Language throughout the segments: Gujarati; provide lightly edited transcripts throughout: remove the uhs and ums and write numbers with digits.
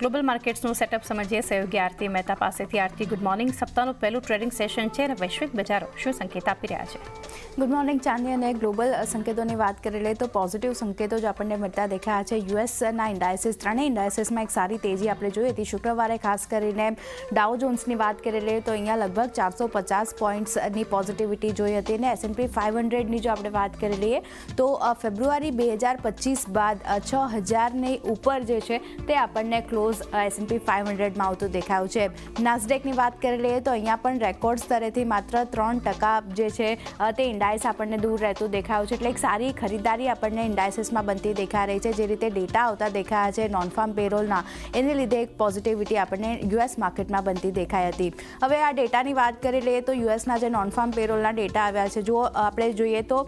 ગ્લોબલ માર્કેટ્સનું સેટઅપ સમજીએ સહયોગી આરતી મહેતા પાસેથી. આરતી, ગુડ મોર્નિંગ. સપ્તાહનું પહેલું ટ્રેડિંગ સેશન છે અને વૈશ્વિક બજારો શું સંકેત આપી રહ્યા છે? ગુડ મોર્નિંગ ચાંદી. અને ગ્લોબલ સંકેતોની વાત કરી લઈએ તો પોઝિટિવ સંકેતો જ આપણને મળતા દેખાયા છે. યુએસના ઇન્ડાયસીસ, ત્રણેય ઇન્ડાયસીસમાં એક સારી તેજી આપણે જોઈ હતી. શુક્રવારે ખાસ કરીને ડાઉ જોન્સની વાત કરી લઈએ તો અહીંયા લગભગ 450 પોઈન્ટ્સની પોઝિટિવિટી જોઈ હતી. અને S&P 500ની જો આપણે વાત કરી લઈએ તો ફેબ્રુઆરી 2025 બાદ 6000ની ઉપર જે છે તે આપણને ક્લોઝ S&P 500માં આવતું દેખાયું છે. નાસ્ડેકની વાત કરી લઈએ તો અહીંયા પણ રેકોર્ડ સ્તરેથી માત્ર 3% જે છે તે ઇન્ડાયસ આપણને દૂર રહેતું દેખાયું છે. એટલે એક સારી ખરીદારી આપણને ઇન્ડાયસીસમાં બનતી દેખાઈ રહી છે. જે રીતે ડેટા આવતા દેખાયા છે નોન ફાર્મ પેરોલના, એને લીધે એક પોઝિટિવિટી આપણને યુએસ માર્કેટમાં બનતી દેખાઈ હતી. હવે આ ડેટાની વાત કરી લઈએ તો યુએસના જે નોન ફાર્મ પેરોલના ડેટા આવ્યા છે, જો આપણે જોઈએ તો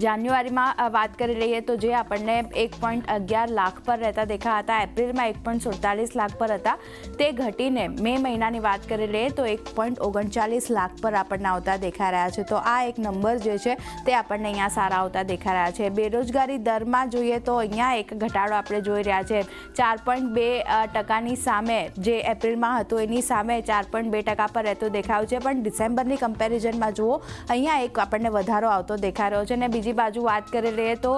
જાન્યુઆરીમાં વાત કરી લઈએ તો જે આપણને 1.11 લાખ પર રહેતા દેખાયા હતા, એપ્રિલમાં 1.47 લાખ પર હતા, તે ઘટીને મે મહિનાની વાત કરી લઈએ તો 1.39 લાખ પર આપણને આવતા દેખાઈ રહ્યા છે. તો આ એક નંબર જે છે તે આપણને અહીંયા સારા આવતા દેખાઈ રહ્યા છે. બેરોજગારી દરમાં જોઈએ તો અહીંયા એક ઘટાડો આપણે જોઈ રહ્યા છે. 4.2% સામે જે એપ્રિલમાં હતું એની સામે 4.2% પર રહેતું દેખાયું છે. પણ ડિસેમ્બરની કમ્પેરિઝનમાં જુઓ અહીંયા એક આપણને વધારો આવતો દેખાઈ રહ્યો છે. અને બીજી બાજુ વાત કરી લઈએ તો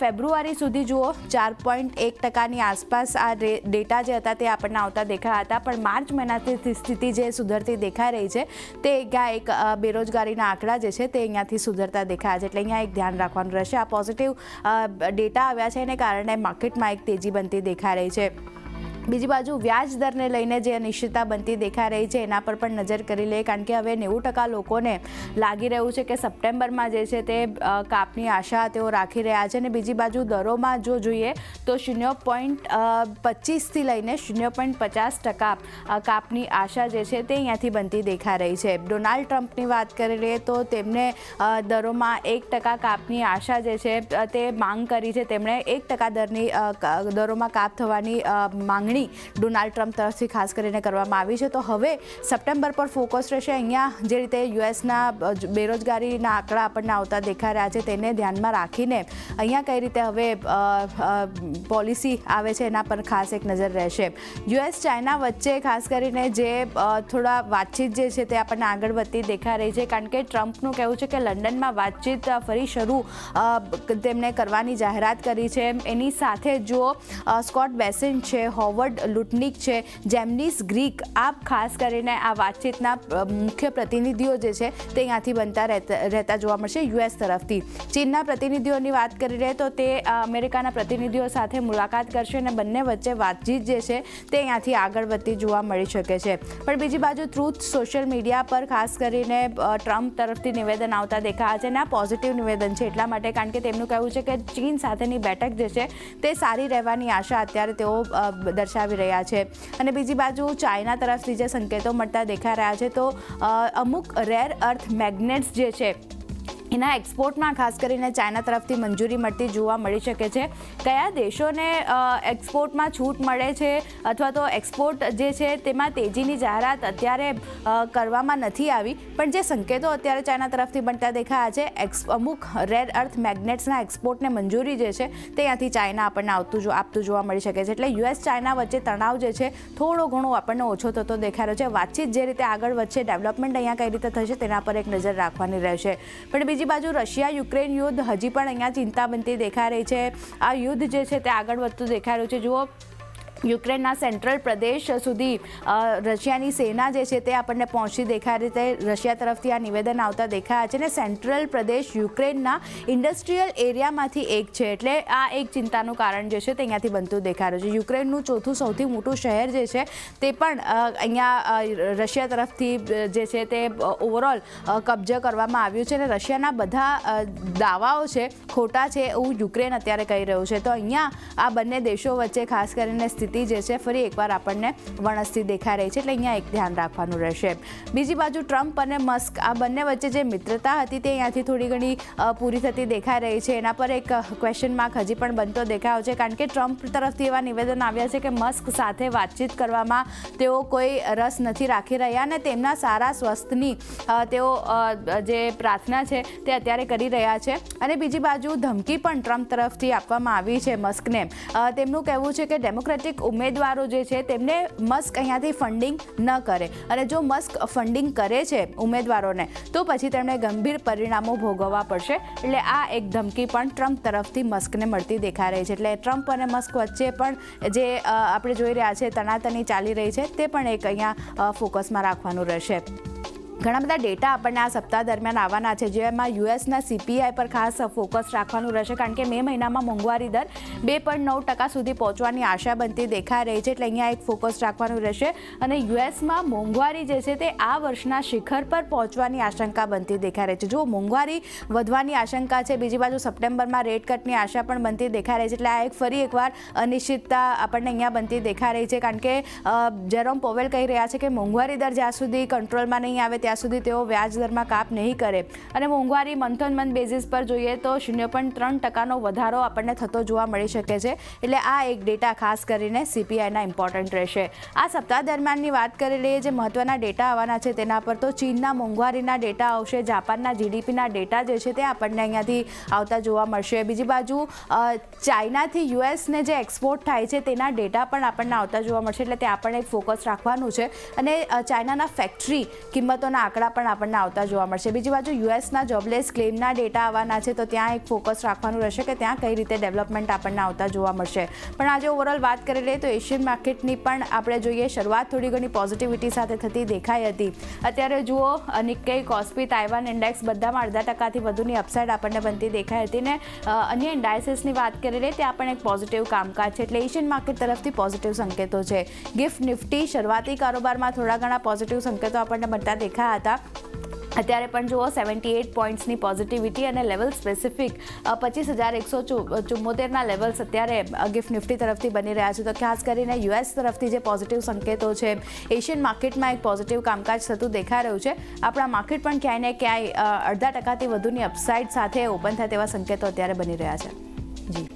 ફેબ્રુઆરી સુધી જુઓ 4.1%ની આસપાસ આ ડેટા જે હતા તે આપણને આવતા દેખાયા હતા. પણ માર્ચ મહિનાથી સ્થિતિ જે સુધરતી દેખાઈ રહી છે તે અહીંયા એક બેરોજગારીના આંકડા જે છે તે અહીંયાથી સુધરતા દેખાયા છે. એટલે અહીંયા એક ધ્યાન રાખવાનું રહેશે. આ પોઝિટિવ ડેટા આવ્યા છે એને કારણે માર્કેટમાં એક તેજી બનતી દેખાઈ રહી છે. બીજી બાજુ વ્યાજ દરને લઈને જે અનિશ્ચિતતા બનતી દેખાઈ રહી છે એના પર પણ નજર કરી લઈએ, કારણ કે હવે 90% લોકોને લાગી રહ્યું છે કે સપ્ટેમ્બરમાં જે છે તે કાપની આશા તેઓ રાખી રહ્યા છે. અને બીજી બાજુ દરોમાં જો જોઈએ તો 0.25થી લઈને 0.50% કાપની આશા જે છે તે અહીંયાથી બનતી દેખાઈ રહી છે. ડોનાલ્ડ ટ્રમ્પની વાત કરી લઈએ તો તેમને દરોમાં 1% કાપની આશા જે છે તે માંગ કરી છે. તેમણે 1% દરોમાં કાપ થવાની માંગણી ડોનાલ્ડ ટ્રમ્પ તરફથી ખાસ કરીને કરવામાં આવી છે. તો હવે સપ્ટેમ્બર પર ફોકસ રહેશે. અહીંયા જે રીતે યુએસના બેરોજગારીના આંકડા આપણને આવતા દેખાઈ રહ્યા છે તેને ધ્યાનમાં રાખીને અહીંયા કઈ રીતે હવે પોલિસી આવે છે એના પર ખાસ એક નજર રહેશે. યુએસ ચાઇના વચ્ચે ખાસ કરીને જે થોડા વાતચીત જે છે તે આપણને આગળ વધતી દેખાઈ રહી છે, કારણ કે ટ્રમ્પનું કહેવું છે કે લંડનમાં વાતચીત ફરી શરૂ તેમણે કરવાની જાહેરાત કરી છે. એની સાથે જો સ્કોટ બેસેન્ટ છે, હોવર્ડ લુટનિક છે, જેમનીસ ગ્રીક, આ ખાસ કરીને આ વાતચીતના મુખ્ય પ્રતિનિધિઓ જે છે તે અહીંયાથી બનતા રહેતા જોવા મળશે યુએસ તરફથી. ચીનના પ્રતિનિધિઓની વાત કરી રહે તો તે અમેરિકાના પ્રતિનિધિઓ સાથે મુલાકાત કરશે અને બંને વચ્ચે વાતચીત જે છે તે અહીંયાથી આગળ વધતી જોવા મળી શકે છે. પણ બીજી બાજુ ટ્રુથ સોશિયલ મીડિયા પર ખાસ કરીને ટ્રમ્પ તરફથી નિવેદન આવતા દેખાયા છે. અને આ પોઝિટિવ નિવેદન છે એટલા માટે કારણ કે તેમનું કહેવું છે કે ચીન સાથેની બેઠક જે છે તે સારી રહેવાની આશા અત્યારે તેઓ દર્શાવી રહ્યા છે. અને બીજી બાજુ ચાઇના તરફથી જે સંકેતો મળતા દેખાઈ રહ્યા છે તો અમુક રેર અર્થ મેગ્નેટ્સ જે છે એના એક્સપોર્ટમાં ખાસ કરીને ચાઇના તરફથી મંજૂરી મળતી જોવા મળી શકે છે. કયા દેશોને એક્સપોર્ટમાં છૂટ મળે છે અથવા તો એક્સપોર્ટ જે છે તેમાં તેજીની જાહેરાત અત્યારે કરવામાં નથી આવી, પણ જે સંકેતો અત્યારે ચાઇના તરફથી બનતા દેખાયા છે અમુક રેર અર્થ મેગ્નેટ્સના એક્સપોર્ટને મંજૂરી જે છે તે અહીંયાથી ચાઇના આપણને આપતું જોવા મળી શકે છે. એટલે યુએસ ચાઇના વચ્ચે તણાવ જે છે થોડો ઘણો આપણને ઓછો થતો દેખાઈ રહ્યો છે. વાતચીત જે રીતે આગળ વધશે, ડેવલપમેન્ટ અહીંયા કઈ રીતે થશે તેના પર એક નજર રાખવાની રહેશે. પણ બીજી બાજુ રશિયા યુક્રેન યુદ્ધ હજી પણ અહીંયા ચિંતા બનતી દેખાઈ રહી છે. આ યુદ્ધ જે છે તે આગળ વધતું દેખાઈ રહ્યું છે. જુઓ, યુક્રેનના સેન્ટ્રલ પ્રદેશ સુધી રશિયાની સેના જે છે તે આપણને પહોંચતી દેખાઈ રહી છે. રશિયા તરફથી આ નિવેદન આવતા દેખાયા છે. અને સેન્ટ્રલ પ્રદેશ યુક્રેનના ઇન્ડસ્ટ્રીયલ એરિયામાંથી એક છે. એટલે આ એક ચિંતાનું કારણ જે છે તે અહીંયાથી બનતું દેખાઈ રહ્યું છે. યુક્રેનનું ચોથું સૌથી મોટું શહેર જે છે તે પણ અહીંયા રશિયા તરફથી જે છે તે ઓવરઓલ કબજો કરવામાં આવ્યું છે. અને રશિયાના બધા દાવાઓ છે ખોટા છે એવું યુક્રેન અત્યારે કહી રહ્યું છે. તો અહીંયા આ બંને દેશો વચ્ચે ખાસ કરીને સ્થિતિ જે છે ફરી એકવાર આપણને વણસતી દેખાઈ રહી છે. એટલે અહીંયા એક ધ્યાન રાખવાનું રહેશે. બીજી બાજુ ટ્રમ્પ અને મસ્ક આ બંને વચ્ચે જે મિત્રતા હતી તે અહીંયાથી થોડી ઘણી પૂરી થતી દેખાઈ રહી છે. એના પર એક ક્વેશ્ચન માર્ક હજી પણ બનતો દેખાયો છે, કારણ કે ટ્રમ્પ તરફથી એવા નિવેદન આવ્યા છે કે મસ્ક સાથે વાતચીત કરવામાં તેઓ કોઈ રસ નથી રાખી રહ્યા અને તેમના સારા સ્વાસ્થ્યની તેઓ જે પ્રાર્થના છે તે અત્યારે કરી રહ્યા છે. અને બીજી બાજુ ધમકી પણ ટ્રમ્પ તરફથી આપવામાં આવી છે મસ્કને. તેમનું કહેવું છે કે ડેમોક્રેટિક ઉમેદવારો જે છે તેમને મસ્ક અહીંયાથી ફંડિંગ ન કરે, અને જો મસ્ક ફંડિંગ કરે છે ઉમેદવારોને તો પછી તેમણે ગંભીર પરિણામો ભોગવવા પડશે. એટલે આ એક ધમકી પણ ટ્રમ્પ તરફથી મસ્કને મળતી દેખાઈ રહી છે. એટલે ટ્રમ્પ અને મસ્ક વચ્ચે પણ જે આપણે જોઈ રહ્યા છે તણાતણી ચાલી રહી છે તે પણ એક અહીંયા ફોકસમાં રાખવાનું રહેશે. ઘણા બધા ડેટા આપણને આ સપ્તાહ દરમિયાન આવવાના છે, જેમાં યુએસના સીપીઆઈ પર ખાસ ફોકસ રાખવાનું રહેશે, કારણ કે મે મહિનામાં મોંઘવારી દર 2.9% સુધી પહોંચવાની આશા બનતી દેખાઈ રહી છે. એટલે અહીંયા એક ફોકસ રાખવાનું રહેશે. અને યુએસમાં મોંઘવારી જે છે તે આ વર્ષના શિખર પર પહોંચવાની આશંકા બનતી દેખાઈ રહી છે. જો મોંઘવારી વધવાની આશંકા છે, બીજી બાજુ સપ્ટેમ્બરમાં રેટ કટની આશા પણ બનતી દેખાઈ રહી છે. એટલે આ એક ફરી એકવાર અનિશ્ચિતતા આપણને અહીંયા બનતી દેખાઈ રહી છે, કારણ કે જેરોમ પોવેલ કહી રહ્યા છે કે મોંઘવારી દર જ્યાં સુધી કંટ્રોલમાં નહીં આવે ત્યાં સુધી તેઓ વ્યાજ દરમાં કાપ નહીં કરે. અને મોંઘવારી મંથ ઓન મંથ બેઝિસ પર જોઈએ તો 0.3% વધારો આપણને થતો જોવા મળી શકે છે. એટલે આ એક ડેટા ખાસ કરીને સીપીઆઈના ઇમ્પોર્ટન્ટ રહેશે. આ સપ્તાહ દરમિયાનની વાત કરી લઈએ, જે મહત્વના ડેટા આવવાના છે તેના પર તો ચીનના મોંઘવારીના ડેટા આવશે, જાપાનના જીડીપીના ડેટા જે છે તે આપણને અહીંયાથી આવતા જોવા મળશે. બીજી બાજુ ચાઇનાથી યુએસને જે એક્સપોર્ટ થાય છે તેના ડેટા પણ આપણને આવતા જોવા મળશે. એટલે ત્યાં પણ એક ફોકસ રાખવાનું છે. અને ચાઇનાના ફેક્ટરી કિંમતોના આંકડા પણ આપણને આવતા જોવા મળશે. બીજી બાજુ યુએસના જોબલેસ ક્લેમના ડેટા આવવાના છે, તો ત્યાં એક ફોકસ રાખવાનું રહેશે કે ત્યાં કઈ રીતે ડેવલપમેન્ટ આપણને આવતા જોવા મળશે. પણ આજે ઓવરઓલ વાત કરી લઈએ તો એશિયન માર્કેટની પણ આપણે જોઈએ શરૂઆત થોડી ઘણી પોઝિટિવિટી સાથે થતી દેખાઈ હતી. અત્યારે જુઓ નિક્કેઈ, કોસ્પી, તાઇવાન ઇન્ડેક્સ બધામાં 0.5% વધુની અપસાઇડ આપણને બનતી દેખાઈ હતી. ને અન્ય ઇન્ડાઇસીસની વાત કરી લઈએ ત્યાં પણ એક પોઝિટિવ કામકાજ છે. એટલે એશિયન માર્કેટ તરફથી પોઝિટિવ સંકેતો છે. ગિફ્ટ નિફ્ટી શરૂઆતી કારોબારમાં થોડા ઘણા પોઝિટિવ સંકેતો આપણને મળતા દેખાયા હતા. અત્યારે પણ જુઓ 78 પોઈન્ટ્સની પોઝિટિવિટી અને લેવલ સ્પેસિફિક 25,174ના લેવલ્સ અત્યારે ગિફ્ટ નિફ્ટી તરફથી બની રહ્યા છે. તો ખાસ કરીને યુએસ તરફથી જે પોઝિટિવ સંકેતો છે, એશિયન માર્કેટમાં એક પોઝિટિવ કામકાજ થતું દેખાઈ રહ્યું છે. આપણા માર્કેટ પણ ક્યાંય ને ક્યાંય 0.5% વધુની અપસાઇડ સાથે ઓપન થાય તેવા સંકેતો અત્યારે બની રહ્યા છે. જી.